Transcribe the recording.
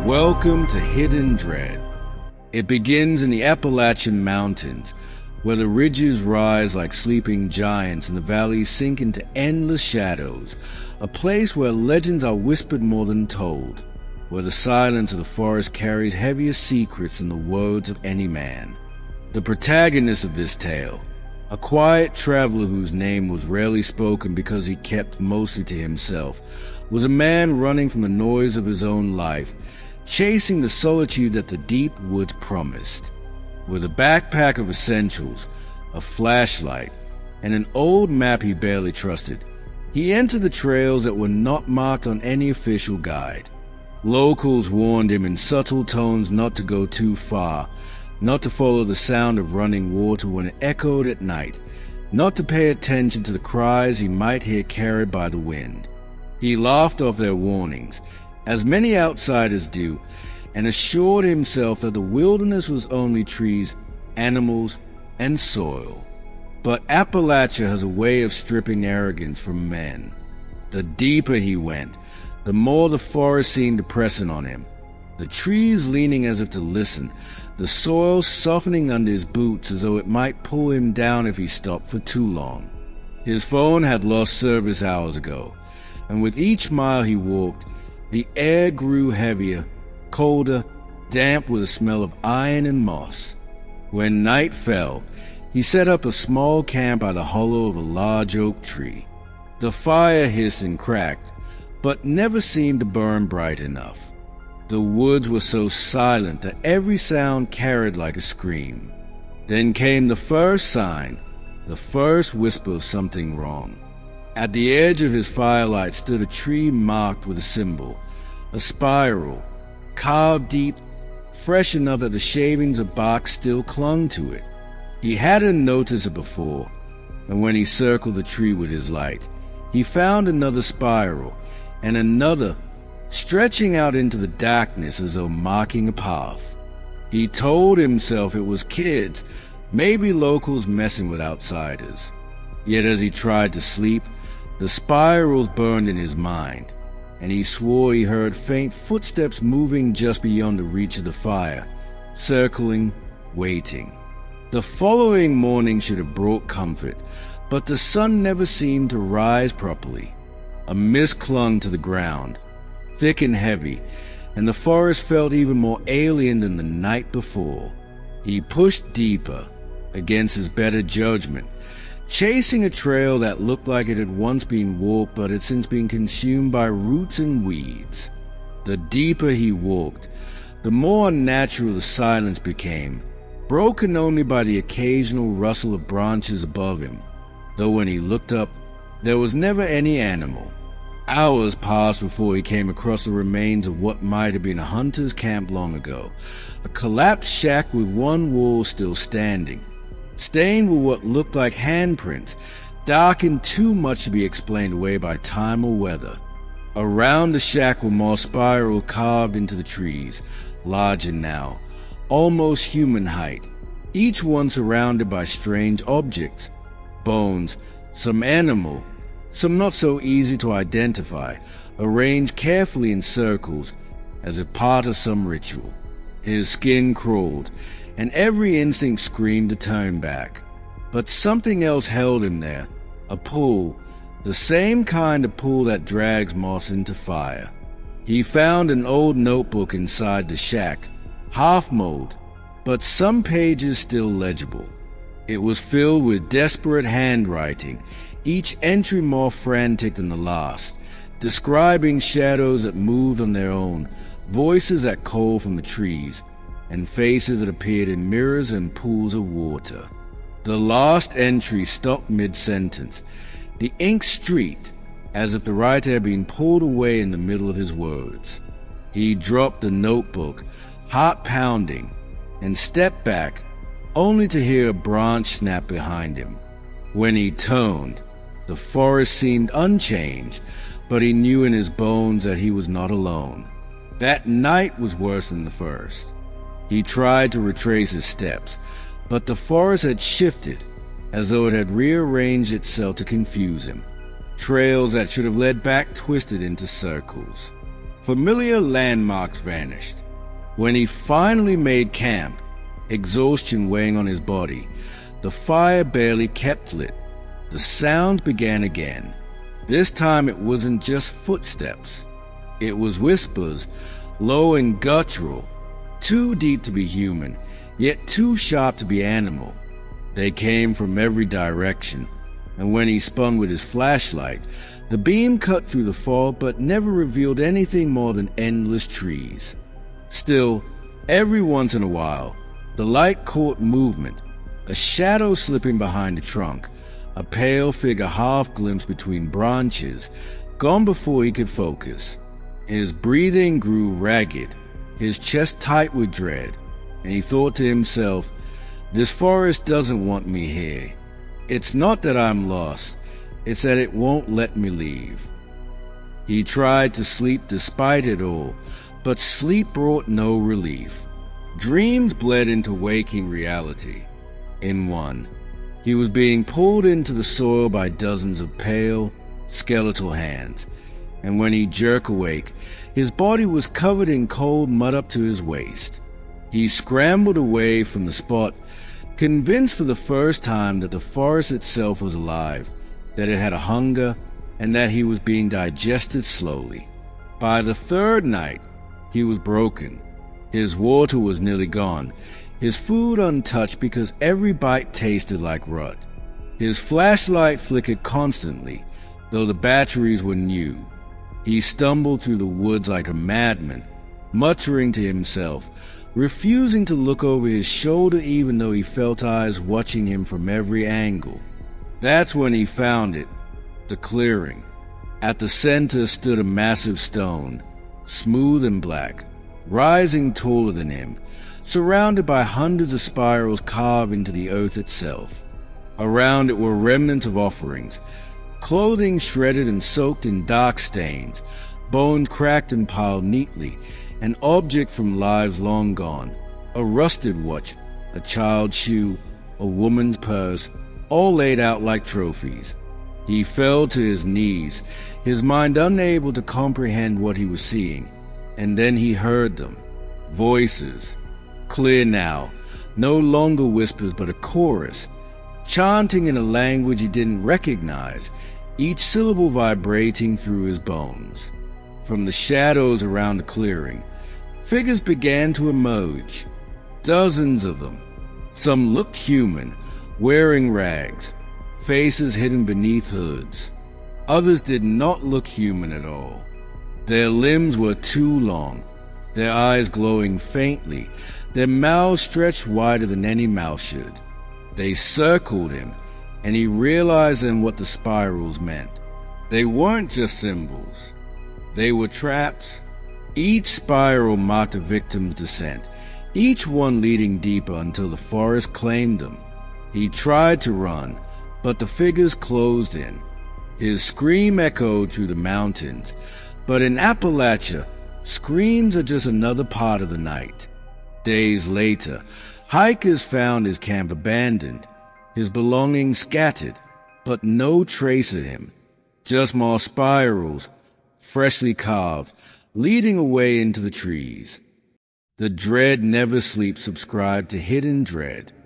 Welcome to Hidden Dread. It begins in the Appalachian Mountains, where the ridges rise like sleeping giants and the valleys sink into endless shadows, a place where legends are whispered more than told, where the silence of the forest carries heavier secrets than the words of any man. The protagonist of this tale, a quiet traveler whose name was rarely spoken because he kept mostly to himself, was a man running from the noise of his own life, chasing the solitude that the deep woods promised. With a backpack of essentials, a flashlight, and an old map he barely trusted, he entered the trails that were not marked on any official guide. Locals warned him in subtle tones not to go too far, not to follow the sound of running water when it echoed at night, not to pay attention to the cries he might hear carried by the wind. He laughed off their warnings, as many outsiders do, and assured himself that the wilderness was only trees, animals, and soil. But Appalachia has a way of stripping arrogance from men. The deeper he went, the more the forest seemed pressing on him, the trees leaning as if to listen, the soil softening under his boots as though it might pull him down if he stopped for too long. His phone had lost service hours ago, and with each mile he walked, the air grew heavier, colder, damp with a smell of iron and moss. When night fell, he set up a small camp by the hollow of a large oak tree. The fire hissed and cracked, but never seemed to burn bright enough. The woods were so silent that every sound carried like a scream. Then came the first sign, the first whisper of something wrong. At the edge of his firelight stood a tree marked with a symbol, a spiral, carved deep, fresh enough that the shavings of bark still clung to it. He hadn't noticed it before, and when he circled the tree with his light, he found another spiral, and another, stretching out into the darkness as though marking a path. He told himself it was kids, maybe locals messing with outsiders. Yet as he tried to sleep, the spirals burned in his mind, and he swore he heard faint footsteps moving just beyond the reach of the fire, circling, waiting. The following morning should have brought comfort, but the sun never seemed to rise properly. A mist clung to the ground, thick and heavy, and the forest felt even more alien than the night before. He pushed deeper, against his better judgment, chasing a trail that looked like it had once been walked but had since been consumed by roots and weeds. The deeper he walked, the more unnatural the silence became, broken only by the occasional rustle of branches above him, though when he looked up, there was never any animal. Hours passed before he came across the remains of what might have been a hunter's camp long ago, a collapsed shack with one wall still standing, stained with what looked like handprints, darkened too much to be explained away by time or weather. Around the shack were more spirals carved into the trees, larger now, almost human height, each one surrounded by strange objects, bones, some animal, some not so easy to identify, arranged carefully in circles, as if part of some ritual. His skin crawled, and every instinct screamed to turn back. But something else held him there, a pull, the same kind of pull that drags moss into fire. He found an old notebook inside the shack, half-mold, but some pages still legible. It was filled with desperate handwriting, each entry more frantic than the last, describing shadows that moved on their own, voices that called from the trees, and faces that appeared in mirrors and pools of water. The last entry stopped mid-sentence, the ink streaked, as if the writer had been pulled away in the middle of his words. He dropped the notebook, heart pounding, and stepped back, only to hear a branch snap behind him. When he turned, the forest seemed unchanged, but he knew in his bones that he was not alone. That night was worse than the first. He tried to retrace his steps, but the forest had shifted, as though it had rearranged itself to confuse him. Trails that should have led back twisted into circles. Familiar landmarks vanished. When he finally made camp, exhaustion weighing on his body, the fire barely kept lit. The sounds began again. This time it wasn't just footsteps. It was whispers, low and guttural, too deep to be human, yet too sharp to be animal. They came from every direction, and when he spun with his flashlight, the beam cut through the fog but never revealed anything more than endless trees. Still, every once in a while, the light caught movement, a shadow slipping behind a trunk, a pale figure half glimpsed between branches, gone before he could focus. His breathing grew ragged, his chest tight with dread, and he thought to himself, "This forest doesn't want me here. It's not that I'm lost, it's that it won't let me leave." He tried to sleep despite it all, but sleep brought no relief. Dreams bled into waking reality. In one, he was being pulled into the soil by dozens of pale, skeletal hands, and when he jerked awake, his body was covered in cold mud up to his waist. He scrambled away from the spot, convinced for the first time that the forest itself was alive, that it had a hunger, and that he was being digested slowly. By the third night, he was broken. His water was nearly gone, his food untouched because every bite tasted like rot. His flashlight flickered constantly, though the batteries were new. He stumbled through the woods like a madman, muttering to himself, refusing to look over his shoulder even though he felt eyes watching him from every angle. That's when he found it, the clearing. At the center stood a massive stone, smooth and black, rising taller than him, surrounded by hundreds of spirals carved into the earth itself. Around it were remnants of offerings, clothing shredded and soaked in dark stains, bones cracked and piled neatly, an object from lives long gone, a rusted watch, a child's shoe, a woman's purse, all laid out like trophies. He fell to his knees, his mind unable to comprehend what he was seeing, and then he heard them. Voices. Clear now, no longer whispers but a chorus, chanting in a language he didn't recognize, each syllable vibrating through his bones. From the shadows around the clearing, figures began to emerge, dozens of them. Some looked human, wearing rags, faces hidden beneath hoods. Others did not look human at all. Their limbs were too long, their eyes glowing faintly, their mouths stretched wider than any mouth should. They circled him, and he realized then what the spirals meant. They weren't just symbols. They were traps. Each spiral marked a victim's descent, each one leading deeper until the forest claimed them. He tried to run, but the figures closed in. His scream echoed through the mountains, but in Appalachia, screams are just another part of the night. Days later, hikers found his camp abandoned, his belongings scattered, but no trace of him. Just more spirals, freshly carved, leading away into the trees. The Dread Never Sleep subscribed to Hidden Dread.